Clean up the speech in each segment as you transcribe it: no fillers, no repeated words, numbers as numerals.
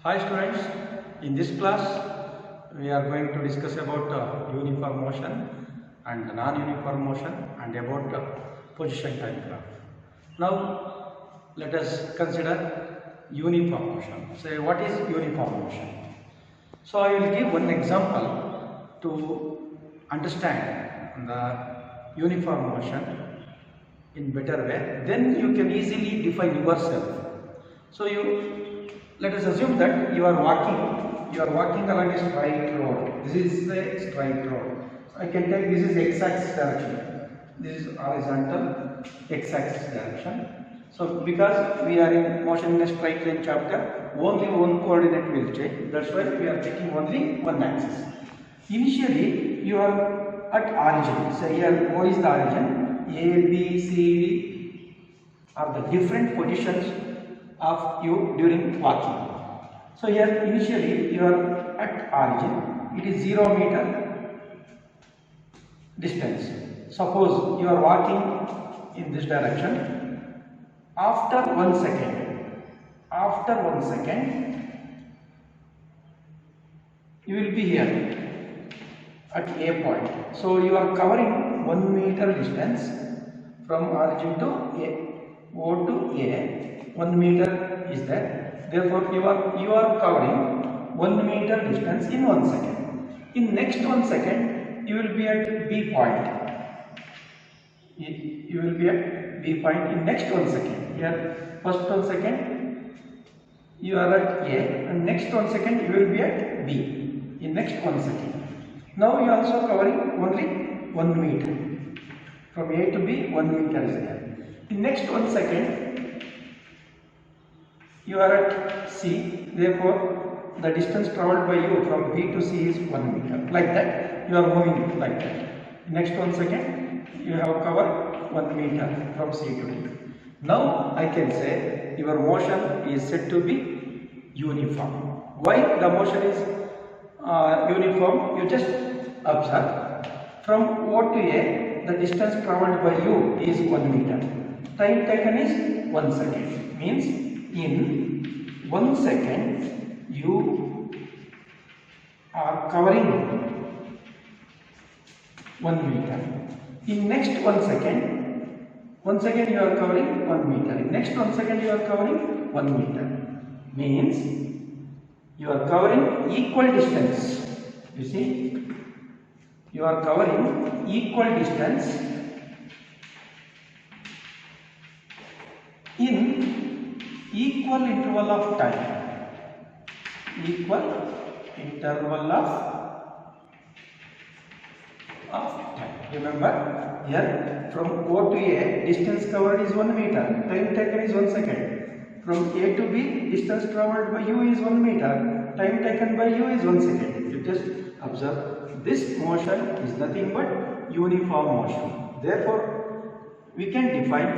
Hi students, in this class we are going to discuss about uniform motion and non-uniform motion and about position time graph. Now let us consider uniform motion. Say what is uniform motion? So I will give one example to understand the uniform motion in better way. Then you can easily define yourself. So let us assume that you are walking along a straight road. This is a straight road. I can take this is x-axis direction. This is horizontal x-axis direction. So because we are in motion in a straight line chapter, only one coordinate will change. That's why we are taking only one axis. Initially, you are at origin. So here O is the origin. A, B, C, D are the different positions of you during walking. So here initially you are at origin, it is 0 meter distance. Suppose you are walking in this direction. After 1 second, you will be here at A point. So you are covering 1 meter distance from origin to A, O to A. 1 meter is there. Therefore, you are covering 1 meter distance in 1 second. In next 1 second, you will be at B point. You will be at B point in next 1 second. Here, first 1 second, you are at A, and next 1 second, you will be at B. In next 1 second. Now you are also covering only 1 meter. From A to B, 1 meter is there. In next 1 second, you are at C, therefore the distance travelled by you from B to C is 1 meter. Like that, you are moving like that. Next 1 second, you have covered 1 meter from C to D. Now I can say your motion is said to be uniform. Why the motion is uniform? You just observe. From O to A, the distance travelled by you is 1 meter. Time taken is 1 second. Means in 1 second you are covering 1 meter. In next 1 second you are covering 1 meter. In next 1 second you are covering 1 meter. Means you are covering equal distance. You see, you are covering equal distance in equal interval of time. Equal interval of time. Remember, here from O to A, distance covered is 1 meter. Time taken is 1 second. From A to B, distance travelled by you is 1 meter. Time taken by you is 1 second. You just observe. This motion is nothing but uniform motion. Therefore, we can define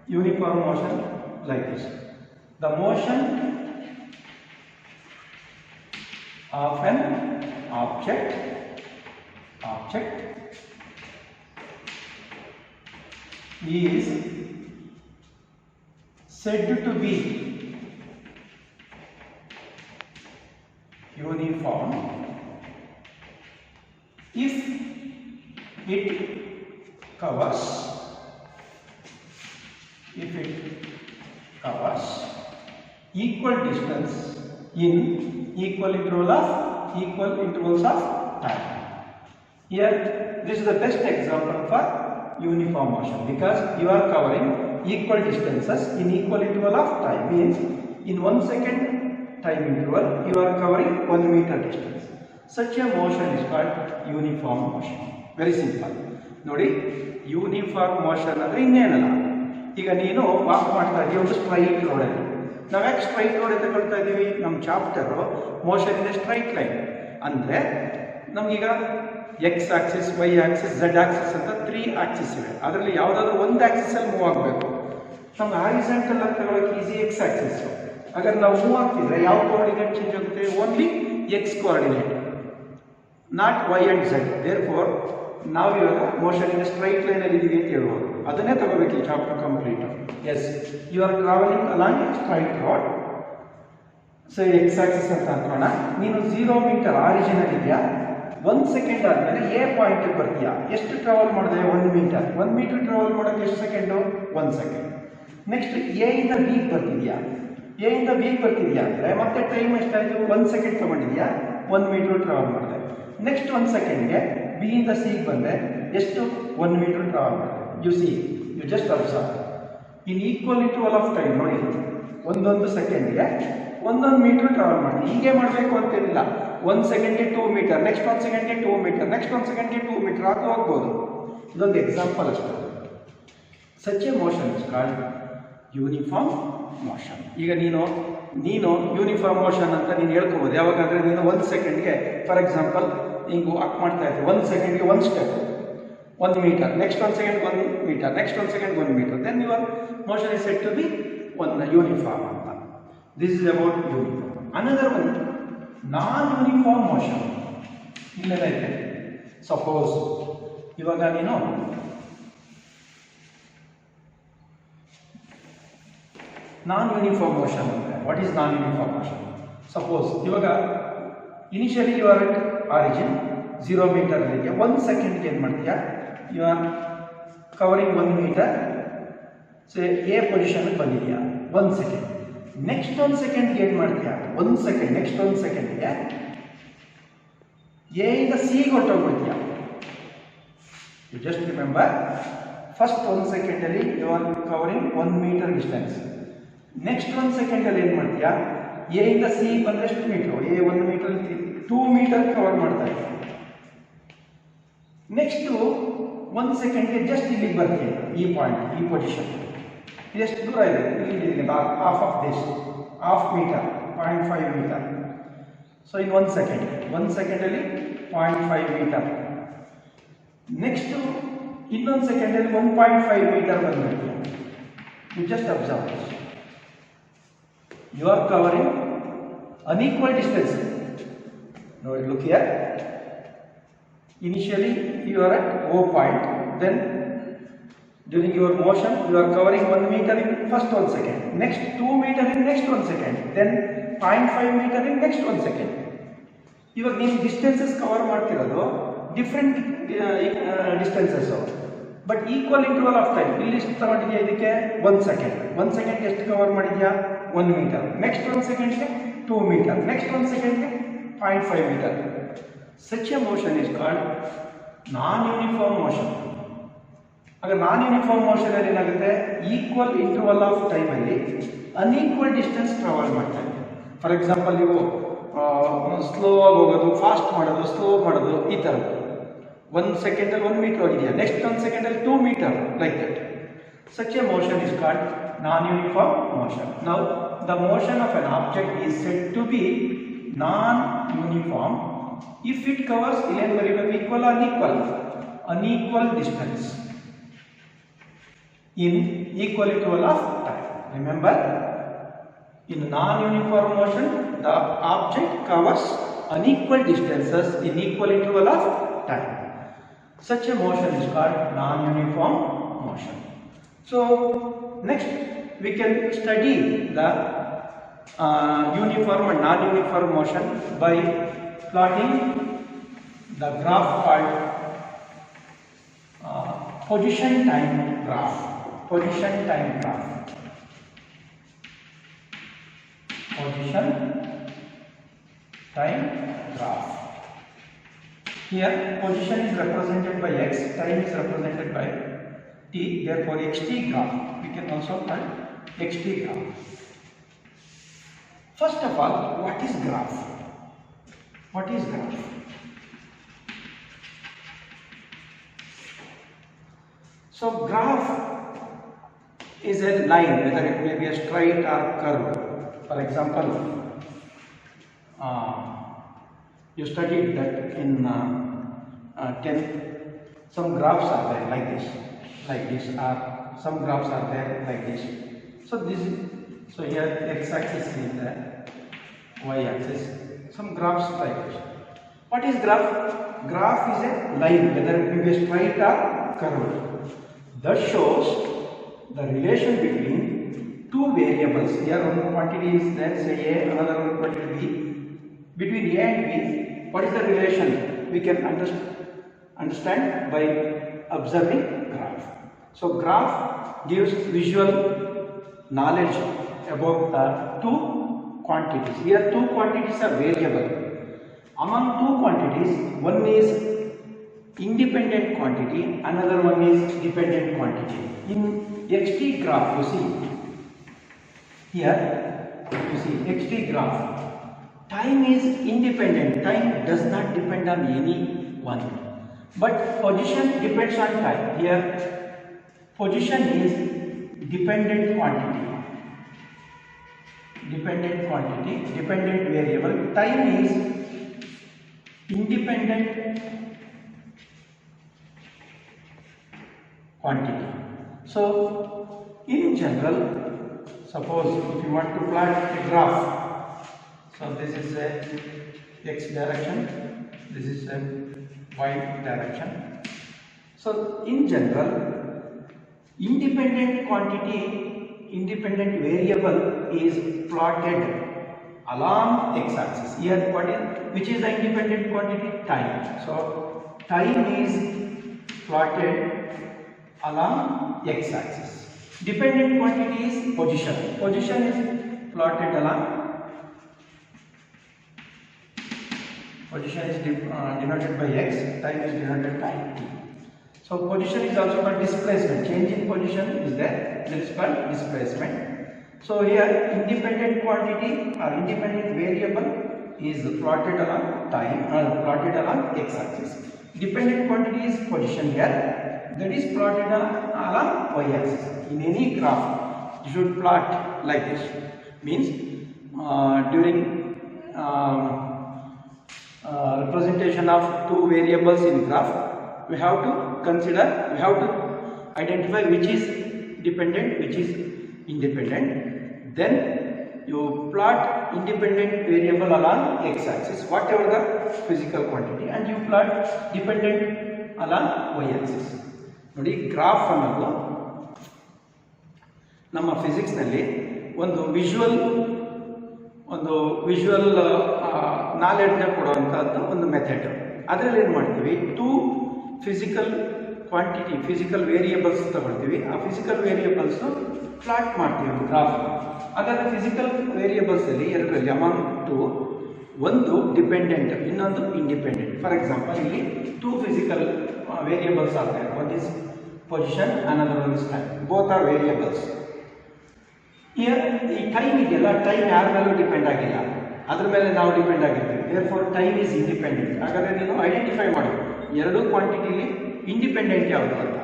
uniform motion like this. The motion of an object is said to be uniform if it covers equal distance in equal intervals of time. Here, this is the best example for uniform motion because you are covering equal distances in equal interval of time. Means in 1 second time interval, you are covering 1 meter distance. Such a motion is called uniform motion. Very simple. Nodi, uniform motion ಅಂದ್ರೆ ಇನ್ನೇನಲ್ಲ. ಈಗ ನೀನು walk ಮಾಡ್ತಾ ಇದೀಯ ಒಂದು straight road ಅಲ್ಲಿ. ನಾವು ಯಾಕೆ straight road ತಗೊಳ್ತಾ ಇದೀವಿ? ನಮ್ಮ chapter motion in straight line ಅಂದ್ರೆ ನಮಗೀಗ X axis, Y axis, Z axis ಅಂತ 3 ಆಕ್ಸಿಸ್ ಇವೆ. ಅದರಲ್ಲಿ ಯಾವುದಾದ್ರೂ ಒಂದು ಆಕ್ಸಿಸ್ ಅಲ್ಲಿ ಮೂವ್ ಆಗಬೇಕು. ನಮ್ಗೆ ಹಾರಿಜಾಂಟಲ್ ಆಗಿ ತಗೊಳ್ಳೋಕೆ ಈಸಿ ಎಕ್ಸ್ ಆಕ್ಸಿಸ್. ಅಗರ್ ನಾವು ಮೂವ್ ಆಗ್ತಿದ್ರೆ ಯಾವ ಕೋಆರ್ಡಿನೇಟ್ ಚೇಂಜ್ ಆಗುತ್ತೆ? Only X coordinate, not Y and Z. Therefore ನಾವು ಇವಾಗ ಮೋಷನ್ ಇನ್ ಸ್ಟ್ರೈಟ್ ಲೈನ್ ಅಲ್ಲಿ ಇದೀವಿ ಅಂತ ಹೇಳ್ಬೋದು. ಅದನ್ನೇ ತಗೋಬೇಕು ಈ chapter complete. Yes, you are travelling along straight road. So X axis ಅಂತ ಅನ್ಕೋಣ. ನೀನು 0 ಮೀಟರ್ ಆರಿಜಿನಲ್ ಇದೆಯಾ, 1 ಸೆಕೆಂಡ್ ಆದಮೇಲೆ ಎ ಪಾಯಿಂಟಿಗೆ ಬರ್ತೀಯಾ. ಎಷ್ಟು ಟ್ರಾವೆಲ್ ಮಾಡಿದೆ? 1 ಮೀಟರ್. 1 ಮೀಟರ್ ಟ್ರಾವೆಲ್ ಮಾಡೋಕ್ಕೆ ಎಷ್ಟು ಸೆಕೆಂಡು? 1 ಸೆಕೆಂಡ್. ನೆಕ್ಸ್ಟ್ ಎ ಇಂದ ಬಿಗೆ ಬರ್ತಿದ್ಯಾ. ಎ ಇಂದ ಬಿಗೆ ಬರ್ತಿದ್ಯಾ ಅಂದರೆ ಮತ್ತೆ ಟೈಮ್ ಎಷ್ಟಾಯಿತು? 1 ಸೆಕೆಂಡ್ ತೊಗೊಂಡಿದ್ಯಾ, 1 ಮೀಟರ್ ಟ್ರಾವೆಲ್ ಮಾಡಿದೆ. ನೆಕ್ಸ್ಟ್ 1 ಸೆಕೆಂಡ್ಗೆ ಬಿ ಇಂದ ಸಿಗೆ ಬಂದರೆ ಎಷ್ಟು? 1 ಮೀಟರ್ ಟ್ರಾವೆಲ್ ಮಾಡಿದೆ. You see, you just observe in equal interval of time. ನೋಡಿ, ಒಂದೊಂದು ಸೆಕೆಂಡ್ಗೆ ಒಂದೊಂದು ಮೀಟರ್ ಟ್ರಾವೆಲ್ ಮಾಡಿ. ಹೀಗೆ ಮಾಡಬೇಕು ಅಂತೇನಿಲ್ಲ. 1 ಸೆಕೆಂಡ್ಗೆ 2 ಮೀಟರ್, ನೆಕ್ಸ್ಟ್ 1 ಸೆಕೆಂಡ್ಗೆ 2 ಮೀಟರ್, ನೆಕ್ಸ್ಟ್ 1 ಸೆಕೆಂಡ್ಗೆ 2 ಮೀಟರ್ ಆಗಿ ಹೋಗ್ಬೋದು. ಇದೊಂದು ಎಕ್ಸಾಂಪಲ್ ಅಷ್ಟೇ. Such a motion is called uniform motion. ಈಗ ನೀನು ಯೂನಿಫಾರ್ಮ್ ಮೋಷನ್ ಅಂತ ನೀನು ಹೇಳ್ಕೋಬೋದು. ಯಾವಾಗಂದರೆ ನೀನು 1 ಸೆಕೆಂಡ್ಗೆ ಫಾರ್ ಎಕ್ಸಾಂಪಲ್ ಹಿಂಗೆ ವಾಕ್ ಮಾಡ್ತಾ ಇರ್ತೀವಿ. 1 ಸೆಕೆಂಡ್ಗೆ 1 step 1 metre, next 1 second 1 metre, next 1 second 1 metre, then your motion is set to be ಒಂದು ಯೂನಿಫಾರ್ಮ್ ಅಂತ. This is about uniform. Another one non uniform motion. ಇಲ್ಲೇನೈತೆ, ಸಪೋಸ್ ಇವಾಗ ನೀನು ನಾನ್ ಯೂನಿಫಾರ್ಮ್ ಮೋಷನ್ ಅಂದರೆ what is non uniform motion? Suppose ಇವಾಗ initially you are at origin 0 metre ಇದೆಯಾ, 1 ಸೆಕೆಂಡ್ಗೆ ಏನು ಮಾಡ್ತೀಯಾ? You are covering 1 metre. So A ಪೊಸಿಷನ್ಗೆ ಬಂದಿದೆಯಾ 1 ಸೆಕೆಂಡ್. ನೆಕ್ಸ್ಟ್ 1 ಸೆಕೆಂಡ್ಗೆ ಏನು ಮಾಡ್ತೀಯಾ? 1 ಸೆಕೆಂಡ್, ನೆಕ್ಸ್ಟ್ 1 ಸೆಕೆಂಡ್ಗೆ ಎ ಇಂದ ಸಿಗೆ ಹೊರಟೋಗ್ಬಿಡ್ತೀಯಾ. ಯು ಜಸ್ಟ್ ರಿಮೆಂಬರ್, ಫಸ್ಟ್ 1 ಸೆಕೆಂಡಲ್ಲಿ you are covering 1 metre distance. Next 1 ಸೆಕೆಂಡಲ್ಲಿ ಏನು ಮಾಡ್ತೀಯಾ? ಎ ಇಂದ ಸಿ ಬಂದರೆ ಎಷ್ಟು metre? A 1 metre 2 metre cover ಮಾಡ್ತಾ ಇದೆ. ನೆಕ್ಸ್ಟು 1 ಸೆಕೆಂಡ್ಗೆ ಜಸ್ಟ್ ಇಲ್ಲಿಗೆ ಬರ್ತೀಯ, ಈ ಪಾಯಿಂಟ್, ಈ ಪೊಸಿಷನ್. ಎಷ್ಟು ದೂರ ಇದೆ? ಇಲ್ಲಿ half of this, half metre, 0.5 metre. So in 1 second, 1 ಸೆಕೆಂಡಲ್ಲಿ 0.5 ಮೀಟರ್. ನೆಕ್ಸ್ಟು ಇನ್ನೊಂದು ಸೆಕೆಂಡಲ್ಲಿ 1.5 ಮೀಟರ್ ಬಂದ್ಬಿಡ್ತೀಯ. You just observe this. You are covering unequal distance. Now look here. Initially you are at O point, then during your motion you are covering 1 meter in first 1 second, next 2 meter in next 1 second, then 0.5 meter in next 1 second. ಇವಾಗ ನೀವು distances cover ಮಾಡ್ತಿರೋದು different distances, but equal interval of time. ಇಲ್ಲಿ ಎಷ್ಟು ತಗೊಂಡಿದ್ಯಾ? ಇದಕ್ಕೆ 1 second. 1 ಸೆಕೆಂಡ್ಗೆ ಎಷ್ಟು cover ಮಾಡಿದ್ಯಾ? 1 metre. Next 1 ಸೆಕೆಂಡ್ಗೆ 2 metre, next 1 ಸೆಕೆಂಡ್ಗೆ 0.5 metre. Such a motion is called non uniform motion. ಆಗ ನಾನ್ ಯೂನಿಫಾರ್ಮ್ ಮೋಷನಲ್ಲಿ ಏನಾಗುತ್ತೆ? ಈಕ್ವಲ್ ಇಂಟರ್ವಲ್ ಆಫ್ ಟೈಮಲ್ಲಿ ಅನ್ಈಕ್ವಲ್ ಡಿಸ್ಟೆನ್ಸ್ ಟ್ರಾವೆಲ್ ಮಾಡ್ತಾ ಇದೆ. ಫಾರ್ ಎಕ್ಸಾಂಪಲ್ ನೀವು ಸ್ಲೋ ಆಗಿ ಹೋಗೋದು, ಫಾಸ್ಟ್ ಮಾಡೋದು, ಸ್ಲೋ ಮಾಡೋದು, ಈ ಥರದ್ದು. 1 ಸೆಕೆಂಡಲ್ಲಿ 1 ಮೀಟರ್ ಹೋಗಿದೆಯಾ, ನೆಕ್ಸ್ಟ್ 1 ಸೆಕೆಂಡಲ್ಲಿ 2 metre, like that. Such a motion is called non-uniform motion. Now, the motion of an object is said to be non-uniform if it covers equal or unequal distance in equal interval of time. Remember, in non-uniform motion, the object covers unequal distances in equal interval of time. Such a motion is called non-uniform motion. So next we can study the uniform and non-uniform motion by plotting the graph called position time graph. Position time graph. Position time graph. Here position is represented by x, time is represented by t, therefore xt graph. We can also call xt graph. First of all, what is graph? What is graph? So graph is a line, whether it may be a straight or curved. For example, you studied that in 10th. Some graphs are there like this, or some graphs are there like this. So here x-axis is there, y-axis. Some graphs like this. What is graph? Graph is a line, whether it may be straight or curved. That shows the relation between two two variables. Here one quantity is there, say A, another one quantity B. Between A and B, what is the relation? We can understand by observing graph. So graph gives visual knowledge about the two quantities. Here two quantities are variable. Among two quantities, one is independent quantity, another one is dependent quantity. In xt graph, you see here, you see xt graph, time is independent. Time does not depend on any one, but position depends on time. Here position is dependent quantity, dependent variable. Time is independent quantity. So in general, suppose if you want to plot a graph, so this is a x direction, this is a y direction. So in general, independent quantity, independent variable is plotted along x-axis. Here which is the independent quantity? Time. So time is plotted along x-axis. Dependent quantity is position. Position is plotted along, position is denoted by x, time is denoted by t. So position is also called displacement. Change in position is there, that is called displacement. So here independent quantity or independent variable is plotted along time, plotted along x-axis. Dependent quantity is position here, that is plotted along y-axis. In any graph, you should plot like this. Means during representation of two variables in graph, we have to identify which is dependent, which is independent. Then you plot independent variable along x-axis, whatever the physical quantity, and you plot dependent along y-axis. ನೋಡಿ, graph ಅನ್ನೋದು ನಮ್ಮ ಫಿಸಿಕ್ಸ್ನಲ್ಲಿ ಒಂದು visual knowledge ಕೊಡುವಂಥದ್ದು ಒಂದು method. ಅದರಲ್ಲಿ ಏನು ಮಾಡ್ತೀವಿ, two physical quantity, physical variables ತಗೊಳ್ತೀವಿ. ಆ ಫಿಸಿಕಲ್ ವೇರಿಯೇಬಲ್ಸ್ ಪ್ಲಾಟ್ ಮಾಡ್ತೀವಿ ಗ್ರಾಫ್. ಹಾಗಾದರೆ ಫಿಸಿಕಲ್ ವೇರಿಯೇಬಲ್ಸಲ್ಲಿ ಎರಡರಲ್ಲಿ ಅಮಾಂಗ್ ಟು, ಒಂದು ಡಿಪೆಂಡೆಂಟ್, ಇನ್ನೊಂದು ಇಂಡಿಪೆಂಡೆಂಟ್. ಫಾರ್ ಎಕ್ಸಾಂಪಲ್, ಇಲ್ಲಿ two physical variables are there. One is position, another one is time. Both are variables. Here ಈ ಟೈಮ್ ಇದೆಯಲ್ಲ, ಟೈಮ್ ಯಾರ ಮೇಲೂ ಡಿಪೆಂಡ್ ಆಗಿಲ್ಲ, ಅದ್ರ ಮೇಲೆ ನಾವು ಡಿಪೆಂಡ್ ಆಗಿರ್ತೀವಿ. Therefore time is independent. ಹಾಗಾದರೆ ನೀನು ಐಡೆಂಟಿಫೈ ಮಾಡಿ ಎರಡೂ ಕ್ವಾಂಟಿಟಿಲಿ ಇಂಡಿಪೆಂಡೆಂಟ್ ಯಾವುದು ಅಂತ.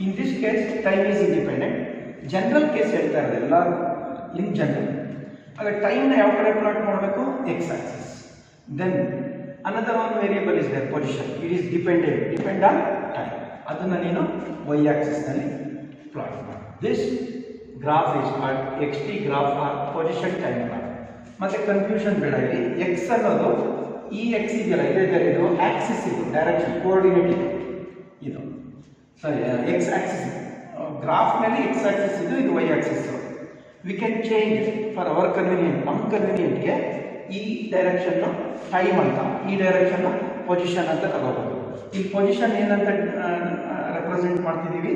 In this case time is independent. General case ಹೇಳ್ತಾ ಇರೋದು ಎಲ್ಲ ಇನ್ ಜನರಲ್. ಹಾಗಾದ್ರೆ ಟೈಮ್ನ ಯಾವ ಕಡೆ ಪ್ಲಾಟ್ ಮಾಡಬೇಕು? X axis. Then another one variable is there, position. It is depend on time. ಅದನ್ನು ನೀನು ವೈ ಆಕ್ಸಿಸ್ನಲ್ಲಿ ಪ್ಲಾಟ್ ಮಾಡಿ. This graph is called X T graph or position time graph. ಮತ್ತೆ ಕನ್ಫ್ಯೂಷನ್ ಬೇಡ. ಇಲ್ಲಿ ಎಕ್ಸ್ ಅನ್ನೋದು ಈ ಎಕ್ಸ್ ಇದೆಯಲ್ಲ, ಇದು ಆಕ್ಸಿಸ್, ಇದು ಡೈರೆಕ್ಷನ್ ಕೋಆರ್ಡಿನೇಟ್ ಇದು ಸರಿ, ಎಕ್ಸ್ ಆಕ್ಸಿಸ್. ಗ್ರಾಫ್ನಲ್ಲಿ ಎಕ್ಸ್ ಆಕ್ಸಿಸ್ ಇದು Y axis. We can change for our convenient. ನಮ್ಮ ಕನ್ವೀನಿಯಂಟ್ಗೆ ಈ ಡೈರೆಕ್ಷನ್ ಟೈಮ್ ಅಂತ, ಈ ಡೈರೆಕ್ಷನ್ ಪೊಸಿಷನ್ ಅಂತ ತಗೋಬಹುದು. ಈ ಪೊಸಿಷನ್ ಏನಂತ ರೆಪ್ರೆಸೆಂಟ್ ಮಾಡ್ತಿದ್ದೀವಿ?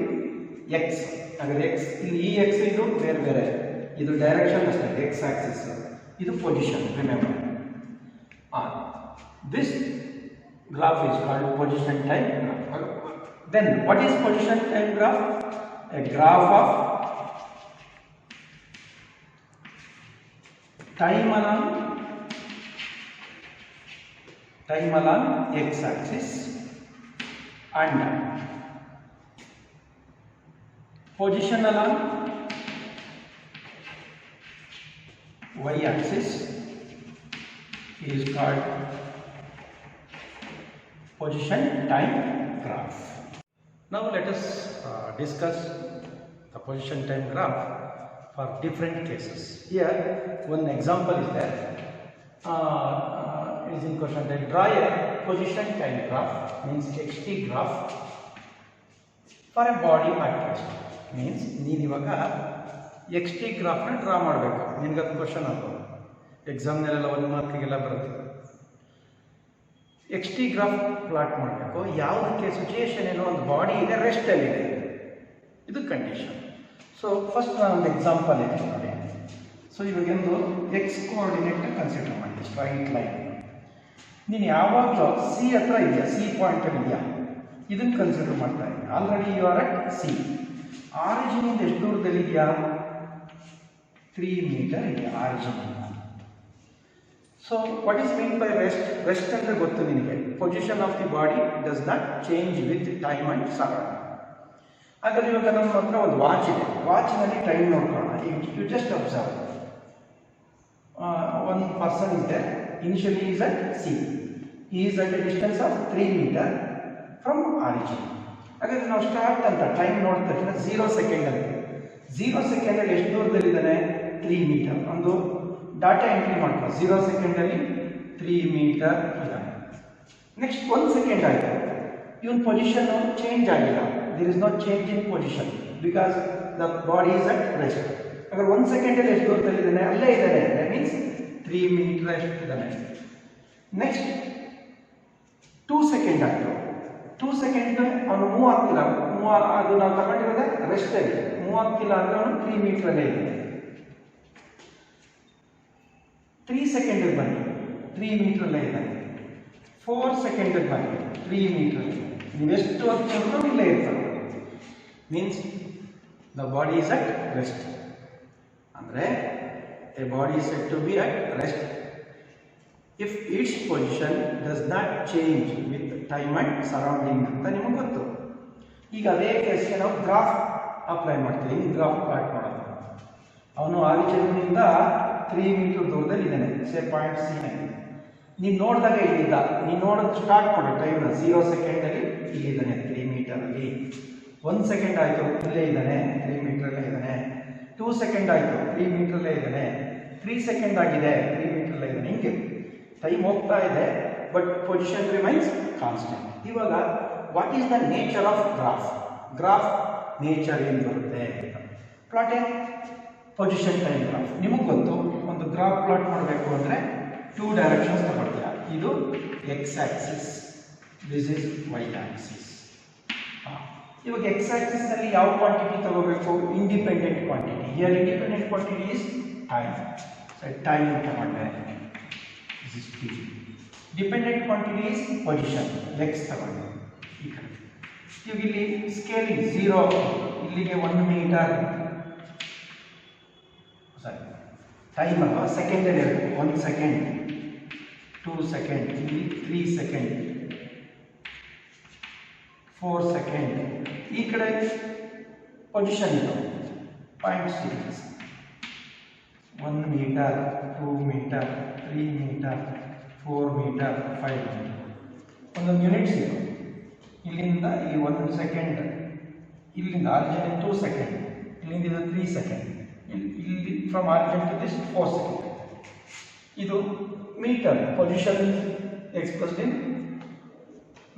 ಎಕ್ಸ್. ಹಾಗಾದ್ರೆ ಎಕ್ಸ್, ಇಲ್ಲಿ ಈ ಎಕ್ಸ್ ಇದು ಬೇರೆ ಬೇರೆ, ಇದು ಡೈರೆಕ್ಷನ್ ಅಷ್ಟೇ, ಎಕ್ಸ್ ಆಕ್ಸಿಸ್, ಇದು position. Remember, this graph is called position time graph. Then what is position time graph? A graph of time along x axis and position along y axis is called position time graph. Now let us discuss the position time graph for different cases. Here one example is there. It is in question that draw a position time graph, means xt graph, for a body at rest. Means ನೀನು ಇವಾಗ X T ಗ್ರಾಫ್ನ draw ಮಾಡಬೇಕು. ನಿನ್ಗದು question ಅದು ಎಕ್ಸಾಮ್ನಲ್ಲೆಲ್ಲ 1 ಮಾರ್ಕಿಗೆಲ್ಲ ಬರುತ್ತೆ. X T graph plot ಮಾಡಬೇಕು. ಯಾವುದಕ್ಕೆ situation ಏನೋ ಒಂದು body ಇದೆ, ರೆಸ್ಟಲ್ಲಿದೆ, ಇದು ಕಂಡೀಷನ್. ಸೊ ಫಸ್ಟ್ ನಾನೊಂದು ಎಕ್ಸಾಂಪಲ್ ಇದೆ ನೋಡಿ. ಸೊ ಇವಾಗೊಂದು ಎಕ್ಸ್ ಕೋಆರ್ಡಿನೇಟ್ ಕನ್ಸಿಡರ್ ಮಾಡಿ, ಸ್ಟ್ರೈಟ್ ಲೈನ್. ನೀನು ಯಾವಾಗಲೂ ಸಿ ಹತ್ರ ಇದೆಯಾ, ಸಿ ಪಾಯಿಂಟಲ್ಲಿ ಇದೆಯಾ, ಇದನ್ನು ಕನ್ಸಿಡರ್ ಮಾಡ್ತಾ ಇದ್ದೀನಿ. Already you are at C. ಆರಿಜಿನಿಂದ ಎಷ್ಟು ದೂರದಲ್ಲಿದೆಯಾ, 3 ಮೀಟರ್ ಇದೆಯಾ ಆರಿಜಿನಿಂದ. So what is mean by rest? Rest ಅಂದರೆ ಗೊತ್ತು ನಿನಗೆ, position of the body does not change with time and surround. ಹಾಗಾದ್ರೆ ಇವಾಗ ನಮ್ಮ ಹತ್ರ ಒಂದು ವಾಚ್ ಇದೆ, ವಾಚ್ನಲ್ಲಿ ಟೈಮ್ ನೋಡ್ಕೊಳ್ಳೋಣ. You just observe, one person is there, initially he is at C, he is at a distance of 3 meter from origin. ಹಾಗಾದ್ರೆ ನಾವು ಸ್ಟಾರ್ಟ್ ಅಂತ ಟೈಮ್ ನೋಡಿದ ತಕ್ಷಣ 0 ಸೆಕೆಂಡ್ ಅಂತ, 0 ಸೆಕೆಂಡಲ್ಲಿ ಎಷ್ಟು ದೂರದಲ್ಲಿದ್ದಾನೆ, 3 ಮೀಟರ್. ಒಂದು ಡಾಟಾ ಎಂಟ್ರಿ ಮಾಡ್ಕೊ, 0 ಸೆಕೆಂಡಲ್ಲಿ 3 ಮೀಟರ್ ಇದ್ದಾನೆ. ನೆಕ್ಸ್ಟ್ 1 ಸೆಕೆಂಡ್ ಆಯಿತು, ಇವನ್ ಪೊಸಿಷನ್ ಚೇಂಜ್ ಆಗಿಲ್ಲ, there is no change in position because the body is at rest. ಅगर 1 ಸೆಕೆಂಡಲ್ಲಿ ಎಷ್ಟು ದೂರದಲ್ಲಿದ್ದಾನೆ, ಅಲ್ಲೇ ಇದ್ದಾನೆ, ದಟ್ ಮೀನ್ಸ್ 3 ಮೀಟರ್ ಎಷ್ಟು ಇದ್ದಾನೆ. ನೆಕ್ಸ್ಟ್ 2 ಸೆಕೆಂಡ್ ಆಯಿತು, 2 ಸೆಕೆಂಡ್ ಅವನು ಮೂವ್ ಆಗ್ತಿಲ್ಲ, ಅದು ನಾವು ತಗೊಂಡಿರೋದೆ ರೆಸ್ಟಲ್ಲಿ, ಮೂವ್ ಆಗ್ತಿಲ್ಲ ಅಂದರೆ ಅವನು 3 ಮೀಟ್ರಲ್ಲೇ ಇದ್ದಾನೆ. 3 ಸೆಕೆಂಡಿಗೆ ಬನ್ನಿ, 3 ಮೀಟ್ರಲ್ಲೇ ಇದ್ದಾನೆ. 4 ಸೆಕೆಂಡಿಗೆ ಬನ್ನಿ, 3 ಮೀಟ್ರಲ್ಲಿ. ನೀವೆಷ್ಟು ಹೊತ್ತು ಇಲ್ಲೇ ಇರ್ತಾರೆ, means the body is at rest. ಅಂದರೆ A body is said to be at rest if its position does not change with time and surrounding ಅಂತ ನಿಮಗೆ ಗೊತ್ತು. ಈಗ ಅದೇ ಕೇಸ್ಗೆ ನಾವು ಗ್ರಾಫ್ ಅಪ್ಲೈ ಮಾಡ್ತೀವಿ. ಗ್ರಾಫ್ ಪ್ಲಾಟ್ ಮಾಡೋದು, ಅವನು ಆರಿಜಿನಿಂದ 3 ಮೀಟರ್ ದೂರದಲ್ಲಿ ಇದ್ದಾನೆ, ಸೇ ಪಾಯಿಂಟ್ ಸಿ ನಲ್ಲಿ. ನೀನು ನೋಡಿದಾಗ ಇಲ್ಲಿದ್ದ, ನೀನು ನೋಡೋದು ಸ್ಟಾರ್ಟ್ ಮಾಡೋ ಟೈಮ್ನ 0 ಸೆಕೆಂಡಲ್ಲಿ ಇಲ್ಲಿದ್ದಾನೆ 3 ಮೀಟರಲ್ಲಿ. 1 ಸೆಕೆಂಡ್ ಆಯಿತು, ಇಲ್ಲೇ ಇದ್ದಾನೆ 3 ಮೀಟ್ರಲ್ಲೇ ಇದ್ದಾನೆ. 2 ಸೆಕೆಂಡ್ ಆಯಿತು, 3 ಮೀಟ್ರಲ್ಲೇ ಇದ್ದಾನೆ. 3 ಸೆಕೆಂಡ್ ಆಗಿದೆ, 3 ಮೀಟ್ರಲ್ಲೇ ಇದ್ದಾನೆ. ಹಿಂಗೆ ಟೈಮ್ ಹೋಗ್ತಾ ಇದೆ, ಬಟ್ ಪೊಸಿಷನ್ ರಿಮೈನ್ಸ್ ಕಾನ್ಸ್ಟೆಂಟ್. ಇವಾಗ what is the nature of graph? Graph nature ಏನು ಬರುತ್ತೆ? ಪ್ಲಾಟ್ ಏನು? Position time graph. ನಿಮಗೆ ಗೊತ್ತು, ಒಂದು ಗ್ರಾಫ್ ಪ್ಲಾಟ್ ಮಾಡಬೇಕು ಅಂದರೆ 2 ಡೈರೆಕ್ಷನ್ಸ್ ತಗೊಳ್ತೀರಾ. ಇದು X axis, this is Y axis. ಇವಾಗ ಎಕ್ಸ್ ಆಕ್ಸಿಸ್ನಲ್ಲಿ ಯಾವ ಕ್ವಾಂಟಿಟಿ ತಗೋಬೇಕು? Independent quantity. Here independent quantity is time. So time ತಗೊಂಡೆ, this is T. Dependent quantity is position, X ತಗೊಂಡೆ ಈ ಕಡೆ. ಇವಾಗ ಇಲ್ಲಿ ಸ್ಕೇಲಿಂಗ್ 0, ಇಲ್ಲಿಗೆ 1 ಮೀಟರ್, ಸಾರಿ ಟೈಮ್ ಅಲ್ವಾ, ಸೆಕೆಂಡಲ್ಲಿ ಇರಬೇಕು. 1 ಸೆಕೆಂಡ್, 2 ಸೆಕೆಂಡ್, ಇಲ್ಲಿ 3 ಸೆಕೆಂಡ್, 4 ಸೆಕೆಂಡ್. ಈ ಕಡೆ ಪೊಸಿಷನ್ ಇದು point 6, 1 metre, 2 metre, 3 metre, 4 metre, 5 metre. ಒಂದೊಂದು ಯೂನಿಟ್ಸ್ ಇದು. ಇಲ್ಲಿಂದ ಇಲ್ಲಿ 1 ಸೆಕೆಂಡ್, ಇಲ್ಲಿಂದ ಆರಿಜಿನ್ 2 ಸೆಕೆಂಡ್, ಇಲ್ಲಿಂದ ಇದು 3 ಸೆಕೆಂಡ್, ಇಲ್ಲಿ from origin to this 4 second. ಇದು metre, position expressed in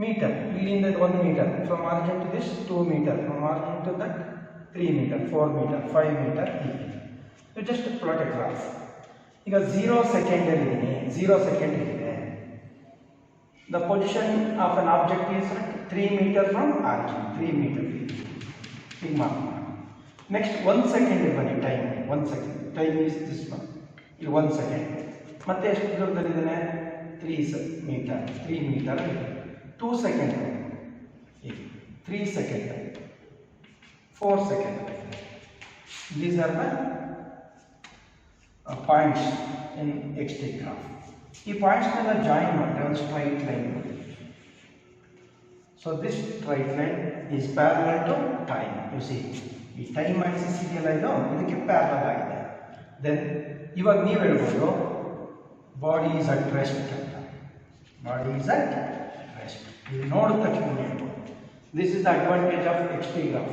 metre. ಇಲ್ಲಿಂದ 1 metre, from origin to this 2 metre, from origin to that 3 metre, 4 metre, 5 metre. ಇದು ಜಸ್ಟ್ ಪ್ಲಾಟ್ ಎ ಗ್ರಾಫ್. ಈಗ 0 ಸೆಕೆಂಡಲ್ಲಿದ್ದೀನಿ, 0 second ಇದೆ. The position of an object is 3 metre from origin, 3 metre. ಈಗ mark ಮಾಡಿ. Next 1 ಸೆಕೆಂಡಿಗೆ ಬನ್ನಿ, time 1 second, time is this one, ಇಲ್ಲಿ 1 second. ಮತ್ತೆ ಎಷ್ಟು ದೂರದಲ್ಲಿದ್ದಾನೆ? 3 metre, 3 metre. 2 second, 3 second, 4 second. These are the points in XT graph. ಈ ಪಾಯಿಂಟ್ಸ್ನೆಲ್ಲ join ಮಾಡಿದ್ರೆ ಒಂದು ಸ್ಟ್ರೈಟ್ ಲೈನ್ ಬರುತ್ತೆ. So this straight line is parallel to time. You see, ಈ time axis ಇದೆಯಲ್ಲ, ಇದು ಇದಕ್ಕೆ ಪ್ಯಾರಲಲ್ ಆಗಿದೆ. ದೆನ್ ಇವಾಗ ನೀವು ಹೇಳ್ಬೋದು ಬಾಡಿ ಈಸ್ ಅಟ್ ರೆಸ್ಟ್ ಅಂತ. Body is at rest. ನೀವು ನೋಡಿದ ತಕ್ಷಣ ಹೇಳ್ಬೋದು. This is the advantage of XT graph.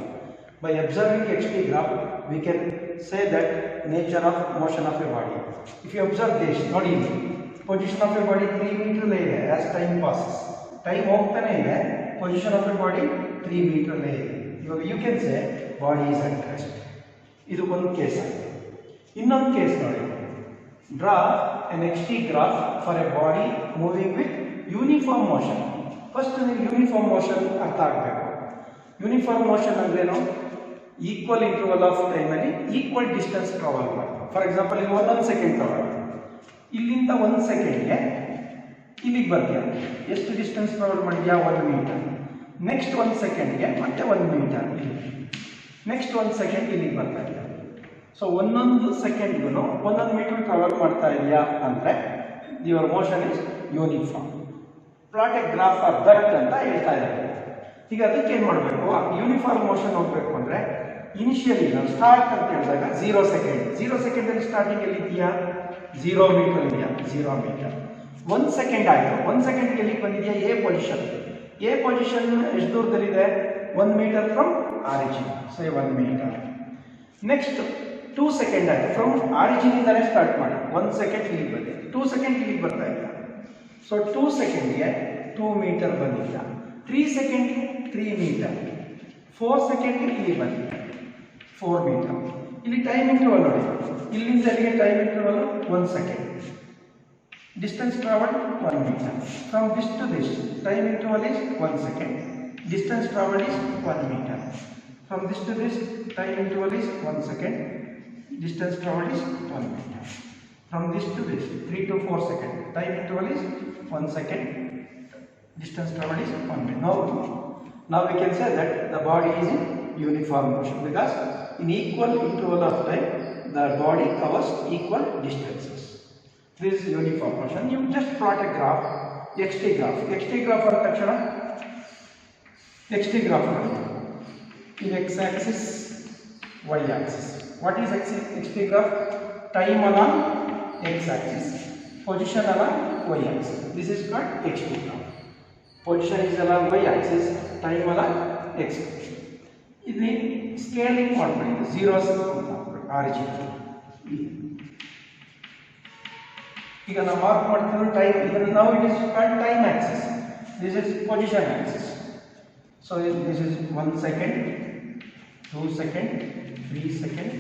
By observing XT graph, we can say that nature of motion of a body. If you observe this, ನೋಡಿ, position of a body 3 meter ಇದೆ. As time passes, time ಹೋಗ್ತಾನೆ ಇದೆ, position of a body 3 meter ಇದೆ. ಇವಾಗ you can say body is at rest. ಇದು ಒಂದು case ಆಗಿದೆ. ಇನ್ನೊಂದು ಕೇಸ್ ನೋಡಿ, draw N xt graph for A body moving with uniform motion. First ನೀವು ಯೂನಿಫಾರ್ಮ್ ಮೋಷನ್ ಅರ್ಥ ಆಗಬೇಕು. ಯೂನಿಫಾರ್ಮ್ ಮೋಷನ್ ಅಂದ್ರೇನು? ಈಕ್ವಲ್ ಇಂಟರ್ವಲ್ ಆಫ್ ಟೈಮಲ್ಲಿ ಈಕ್ವಲ್ ಡಿಸ್ಟೆನ್ಸ್ ಟ್ರಾವೆಲ್ ಮಾಡಿ. ಫಾರ್ ಎಕ್ಸಾಂಪಲ್ ಈಗ 1 ಸೆಕೆಂಡ್ ಟ್ರಾವೆಲ್ ಮಾಡಿ, ಇಲ್ಲಿಂದ 1 ಸೆಕೆಂಡ್ಗೆ ಇಲ್ಲಿಗೆ ಬರ್ತೀಯ, ಎಷ್ಟು ಡಿಸ್ಟೆನ್ಸ್ ಟ್ರಾವೆಲ್ ಮಾಡಿದ್ಯಾ? 1 ಮೀಟರ್. ನೆಕ್ಸ್ಟ್ 1 ಸೆಕೆಂಡ್ಗೆ ಮತ್ತೆ 1 ಮೀಟರ್ ಇಲ್ಲಿ, ನೆಕ್ಸ್ಟ್ 1 ಸೆಕೆಂಡ್ ಇಲ್ಲಿಗೆ ಬರ್ತಾ ಇದೆಯಾ. ಸೊ ಒಂದೊಂದು ಸೆಕೆಂಡ್ಗೂ 1 ಮೀಟರ್ ಟ್ರಾವೆಲ್ ಮಾಡ್ತಾ ಇದೆಯಾ ಅಂದರೆ your motion is uniform. Plot a graph for that ಅಂತ ಹೇಳ್ತಾ ಇದ್ದಾರೆ. ಈಗ ಅದಕ್ಕೆ ಏನು ಮಾಡಬೇಕು? ಯೂನಿಫಾರ್ಮ್ ಮೋಷನ್ ಹೋಗ್ಬೇಕು ಅಂದರೆ ಇನಿಷಿಯಲಿ ನಾವು ಸ್ಟಾರ್ಟ್ ಅಂತ ಹೇಳಿದಾಗ 0 ಸೆಕೆಂಡ್, 0 ಸೆಕೆಂಡಲ್ಲಿ ಸ್ಟಾರ್ಟಿಂಗ್ ಎಲ್ಲಿ ಇದೆಯಾ? 0 ಮೀಟರ್ ಇದೆಯಾ? 0 ಮೀಟರ್. 1 ಸೆಕೆಂಡ್ ಆಯಿತು, 1 ಸೆಕೆಂಡ್ಗೆ ಎಲ್ಲಿಗೆ ಬಂದಿದೆಯಾ? A position. ಎ ಪೊಸಿಷನ್ ಎಷ್ಟು ದೂರದಲ್ಲಿದೆ? 1 metre from origin, say 1 metre. Next 2 second ಆಯಿತು, ಫ್ರಮ್ ಆರಿಜಿನ್ ಇಂದಾನೆ ಸ್ಟಾರ್ಟ್ ಮಾಡಿ. 1 ಸೆಕೆಂಡ್ ಇಲ್ಲಿಗೆ ಬಂದಿದೆ, 2 ಸೆಕೆಂಡ್ ಇಲ್ಲಿಗೆ ಬರ್ತಾ ಇಲ್ಲ. ಸೊ 2 ಸೆಕೆಂಡ್ಗೆ 2 ಮೀಟರ್ ಬಂದಿಲ್ಲ. 3 ಸೆಕೆಂಡ್ಗೆ 3 ಮೀಟರ್. 4 ಸೆಕೆಂಡ್ಗೆ ಇಲ್ಲಿ ಬಂದಿದೆ 4 ಮೀಟರ್. ಇಲ್ಲಿ ಟೈಮ್ ಇಂಟರ್ವಲ್ ನೋಡಿ, ಇಲ್ಲಿಂದ ಅಲ್ಲಿಗೆ time interval 1 second. Distance traveled 1 meter. From this to this, time interval is 1 second. Distance traveled is 1 meter. From this to this, time interval is 1 second. Distance traveled is 1 meter. From this to this, 3 to 4 seconds. Time interval is 1 second. Distance traveled is 1 meter. Now we can say that the body is in uniform motion because in equal interval of time, the body covers equal distances. This is uniform motion. You just plot a graph, xt graph. xt graph or takshana xt graph in x axis, y axis. What is xt graph? Time along x axis, position along y axis. This is called xt graph. Position is along y axis, time along x axis. ಇಲ್ಲಿ scaling ಮಾಡ್ಬಿಡಿ, 0 origin. ಈಗ ನಾವು mark ಮಾಡ್ತೀವಿ time. ಇದನ್ನು ನಾವು it is called time axis. This is position axis. So this is 1 second, 2 second, 3 second,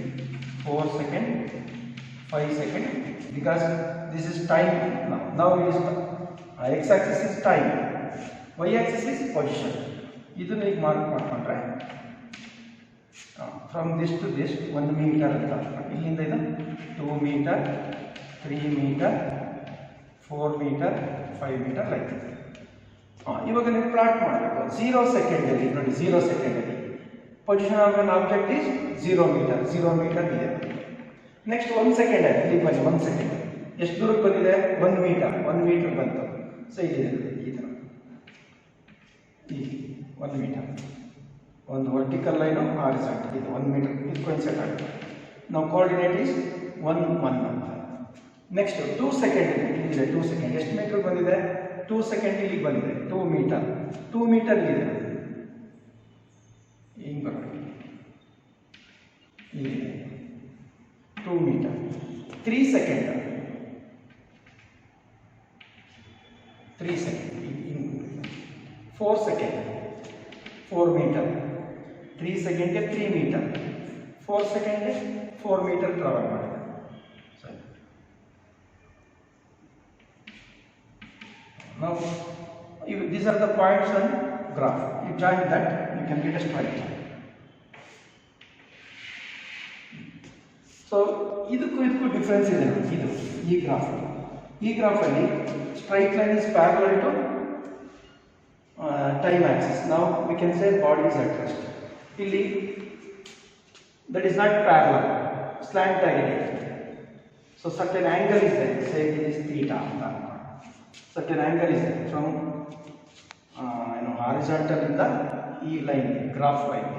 4 second, 5 second. Because this is time. ನಾವು it is X axis is time, Y axis is position. ಇದನ್ನು ಈಗ mark ಮಾಡ್ಕೊಂಡ್ರೆ from this to this 1 metre ಅಂತ, ಇಲ್ಲಿಂದ ಇದು 2 metre, 3 metre, 4 metre, 5 metre like. ಇವಾಗ ನೀವು plot ಮಾಡಬೇಕು. 0 ಸೆಕೆಂಡಲ್ಲಿ ನೋಡಿ, 0 ಸೆಕೆಂಡಲ್ಲಿ position of an object is 0 metre, 0 metre ಇದೆ. ನೆಕ್ಸ್ಟ್ 1 ಸೆಕೆಂಡ್ ಆಯ್ತು, ಇಲ್ಲಿ ಬನ್ನಿ. 1 ಸೆಕೆಂಡ್ ಎಷ್ಟು ದೂರಕ್ಕೆ ಬಂದಿದೆ? 1 ಮೀಟರ್, 1 ಮೀಟರ್ ಬಂತು. ಸೊ ಇಲ್ಲಿದೆ ಈ ಥರ, ಈ 1 ಮೀಟರ್, ಒಂದು ವರ್ಟಿಕಲ್ ಲೈನು, ಹಾರಿಜಾಂಟಲ್. ಇದು 1 ಮೀಟರ್, ಇದು ಕೋಇನ್ಸೈಡ್ ಆಗುತ್ತೆ. ನಾವು ಕೋಆರ್ಡಿನೇಟ್ ಈಸ್ 1 1 ಅಂತ. ನೆಕ್ಸ್ಟ್ 2 ಸೆಕೆಂಡ್ ಇಲ್ಲಿದೆ, 2 ಸೆಕೆಂಡ್ ಎಷ್ಟು ಮೀಟರ್ ಬಂದಿದೆ? 2 ಸೆಕೆಂಡ್ ಇಲ್ಲಿಗೆ ಬಂದಿದೆ 2 ಮೀಟರ್, 2 ಮೀಟರ್ ಇದೆ. ಹಿಂಗೆ ಬರಬೇಕು, ಇಲ್ಲಿದೆ 2 metre. 3 second, 3 second, 4 second, 4 metre. 3 ಸೆಕೆಂಡ್ಗೆ 3 ಮೀಟರ್, 4 ಸೆಕೆಂಡ್ಗೆ 4 ಮೀಟರ್ ಟ್ರಾವೆಲ್ ಮಾಡಿದೆ. Now, these are the points on graph. You join that, you can get a straight line. So, ಇದಕ್ಕೂ ಡಿಫ್ರೆನ್ಸ್ ಇದೆ. ಇದು ಈ ಗ್ರಾಫಲ್ಲಿ straight line is parallel to time axis. ನಾವು we can say body is at rest. ಇಲ್ಲಿ that is not parallel, slant ಆಗಿದೆ. ಸೊ certain angle is there, say it is theta ಅಂತ. Certain angle is there from horizontal in the E line, graph line.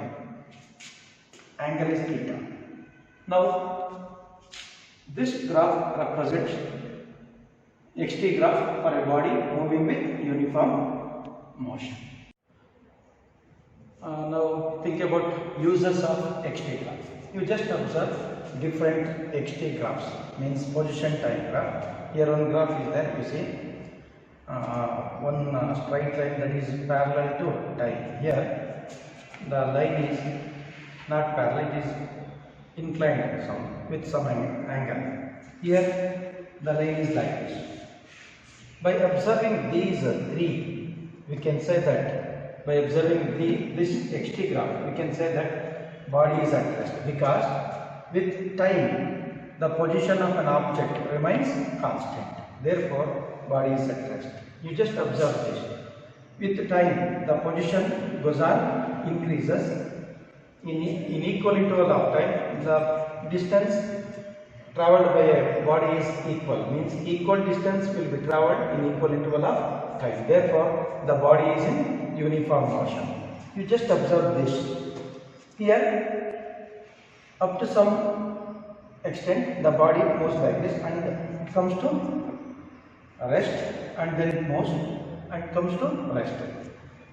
Angle is theta. Now, this graph represents xt graph for a body moving with uniform motion. Now, think about uses of xt graph. You just observe different xt graphs, means position time graph. Here one graph is there, you see. One straight line that is parallel to time. Here the line is not parallel, it is inclined with some angle. Here the line is like this. By observing these three, we can say that by observing this xt graph, we can say that body is at rest, because with time the position of an object remains constant. Therefore, body is at rest. You just observe this. With time, the position goes on, increases. In equal interval of time, the distance traveled by a body is equal. Means equal distance will be traveled in equal interval of time. Therefore, the body is in uniform motion. You just observe this. Here, up to some extent, the body moves like this and comes to rest, and then it moves and comes to rest.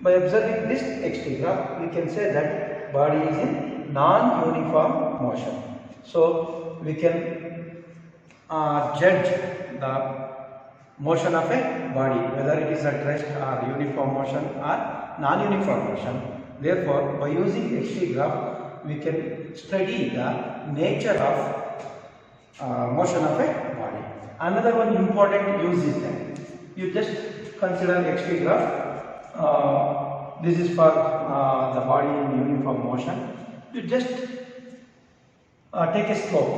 By observing this xt graph, we can say that body is in non-uniform motion. So we can judge the motion of a body, whether it is at rest or uniform motion or non-uniform motion. Therefore, by using xt graph, we can study the nature of motion of a body. Another one important use is that you just consider xt graph. This is for the body in uniform motion. You just take a slope.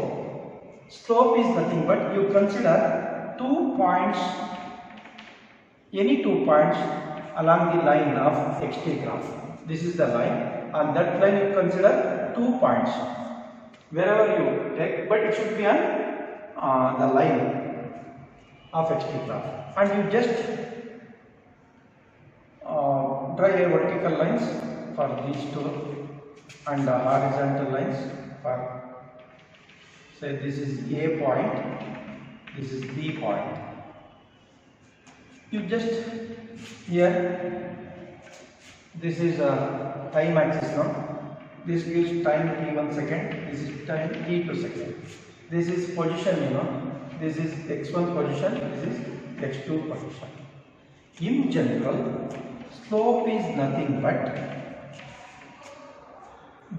Slope is nothing but you consider 2 points, any 2 points along the line of xt graph. This is the line. On that line you consider 2 points. Wherever you take, but it should be on the line of xt graph. And you just draw a vertical lines for these two and horizontal lines for, say, this is A point, this is B point. You just here, this is a time axis now. This gives time t1 second, this is time t2 second. This is position, this is x1 position, this is x2 position. In general, slope is nothing but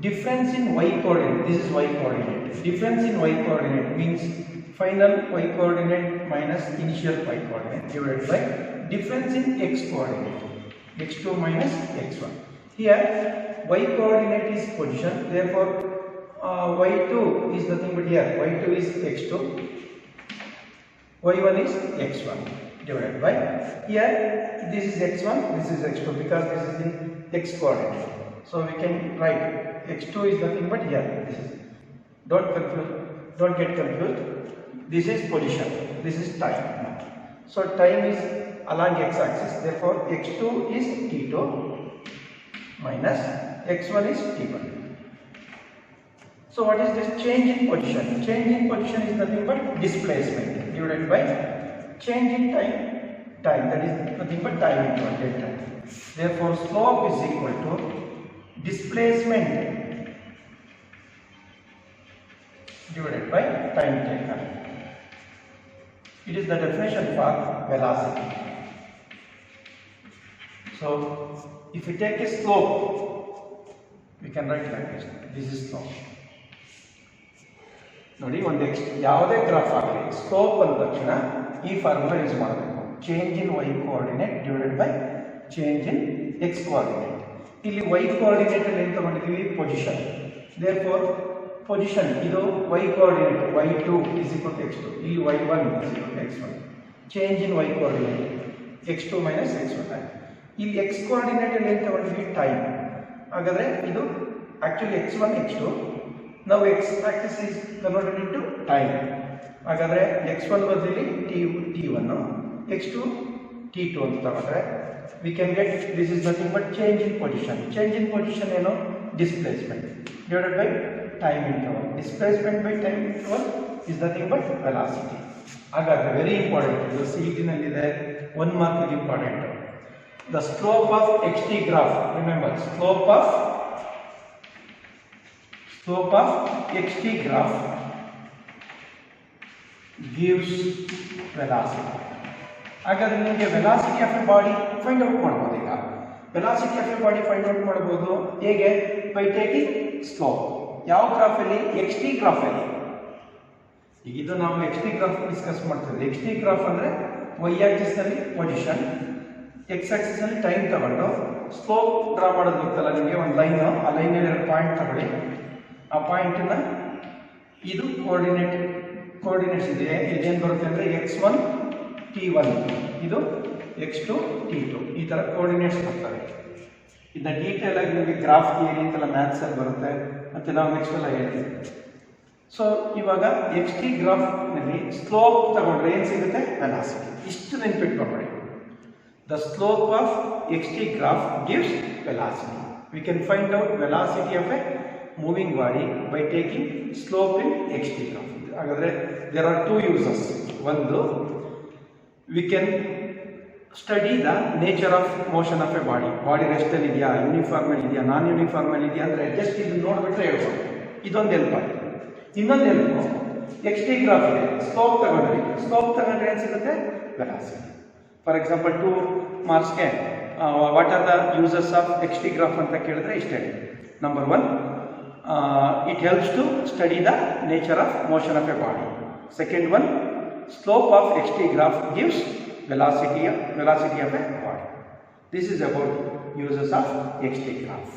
difference in y coordinate. This is y coordinate. Difference in y coordinate means final y coordinate minus initial y coordinate divided by difference in x coordinate, x2 minus x1. Here y coordinate is position, therefore y2 is nothing but here y2 is x2, y1 is x1 divided by here this is x1, this is x2, because this is in x coordinate. So we can write x2 is nothing but here. This is, don't get confused. This is position, this is time. So time is along x-axis. Therefore, x2 is t2 minus x1 is t1. So what is this? Change in position. Change in position is nothing but displacement divided by change in time. Time, that is nothing but time into delta. Therefore, slope is equal to displacement divided by time taken. It is the definition for velocity. So, if we take a slope, we can write like this. This is slope. ನೋಡಿ ಒಂದು ಯಾವುದೇ graph ಆಗಲಿ slope ಅಂದ ತಕ್ಷಣ ಈ formula use ಮಾಡಬೇಕು. Change in Y coordinate divided by change in X coordinate. ಇಲ್ಲಿ Y coordinate ಅಲ್ಲಿ ಏನು ತಗೊಂಡಿದ್ದೀವಿ? ಪೊಸಿಷನ್. ದೇರ್ಫೋರ್ ಪೊಸಿಷನ್ ಇದು Y coordinate y2 is equal to x2, ಇಲ್ಲಿ y1 is equal to x1. Change in Y coordinate x2 minus x1. ಇಲ್ಲಿ x coordinate ಅಲ್ಲಿ ಏನು ತಗೊಂಡಿದ್ದೀವಿ? ಟೈಮ್. ಹಾಗಾದ್ರೆ ಇದು actually x1 x2. Now x-axis is converted into time. ಹಾಗಾದ್ರೆ x1 ಬದಲಿ t1, x2 t2 ಅಂತ ತಗೊಂಡ್ರೆ we can get this is nothing but change in position. Change in position ಏನು? Displacement divided by time interval. Displacement by time interval is nothing but velocity. ಹಾಗಾದ್ರೆ very important, ಇದು CET ನಲ್ಲಿದೆ, 1 mark important. The slope of xt graph, remember slope of xt graph gives velocity. ಹಾಗಾದ್ರೆ ನಿಮಗೆ velocity of A body find out ಮಾಡಬಹುದು. ಈಗ velocity of A body find out ಮಾಡಬಹುದು ಹೇಗೆ? By taking slope. ಯಾವ ಗ್ರಾಫಲ್ಲಿ X T ಗ್ರಾಫಲ್ಲಿ. ಈಗ ಇದು ನಾವು ಎಕ್ಸ್ ಟಿ ಗ್ರಾಫ್ ಡಿಸ್ಕಸ್ ಮಾಡ್ತಿದ್ವಿ. ಎಕ್ಸ್ ಟಿ ಗ್ರಾಫ್ ಅಂದರೆ ವೈ ಆಕ್ಸಿಸ್ನಲ್ಲಿ ಪೊಸಿಷನ್, ಎಕ್ಸ್ ಆಕ್ಸಿಸ್ನಲ್ಲಿ ಟೈಮ್ ತಗೊಂಡು ಸ್ಲೋಪ್ ಡ್ರಾ ಮಾಡೋದು ಗೊತ್ತಲ್ಲ ನಿಮಗೆ. ಒಂದು ಲೈನು, ಆ ಲೈನಲ್ಲಿ 2 ಪಾಯಿಂಟ್ ತಗೊಳ್ಳಿ. ಆ ಪಾಯಿಂಟನ್ನ ಇದು ಕೋಆರ್ಡಿನೇಟ್ಸ್ ಇದೆ. ಇದೇನು ಬರುತ್ತೆ ಅಂದರೆ x1 t1, ಇದು x2 t2, ಈ ಥರ ಕೋಆರ್ಡಿನೇಟ್ಸ್ ಬರ್ತವೆ. ಇದನ್ನ ಡೀಟೇಲ್ ಆಗಿ ನಿಮಗೆ ಗ್ರಾಫ್ ಥಿಯರಿ ಅಂತೆಲ್ಲ ಮ್ಯಾಥ್ಸಲ್ಲಿ ಬರುತ್ತೆ, ಮತ್ತು ನಾವು ನೆಕ್ಸ್ಟ್ ಎಲ್ಲ ಹೇಳ್ತೀವಿ. ಸೊ ಇವಾಗ ಎಕ್ಸ್ ಟಿ ಗ್ರಾಫ್ನಲ್ಲಿ ಸ್ಲೋಪ್ ತಗೊಂಡ್ರೆ ಏನು ಸಿಗುತ್ತೆ? ವೆಲಾಸಿಟಿ. ಇಷ್ಟು ನೆನ್ಪಿಟ್ಕೊಂಡ್ರೆ the slope of xt graph gives velocity. We can find out velocity of a moving body by taking slope in xt graph. Hagadre there are 2 uses. One, we can study the nature of motion of a body. Body rest alli idya, uniform alli idya, non uniform alli idya andre just idu nodbitre helbodu. Idondu help ಆಗುತ್ತೆ. ಇನ್ನೊಂದು help xt graph ಇದೆ, slope ತಗೊಂಡ್ರೆ ಏನು ಸಿಗುತ್ತೆ? velocity. For example, 2 marks के what are the uses of xt graph ಅಂತ ಕೇಳಿದ್ರೆ ಇಷ್ಟೇ. Number 1, it helps to study the nature of motion of a body. Second one, slope of xt graph gives velocity of a body. This is about uses of xt graph.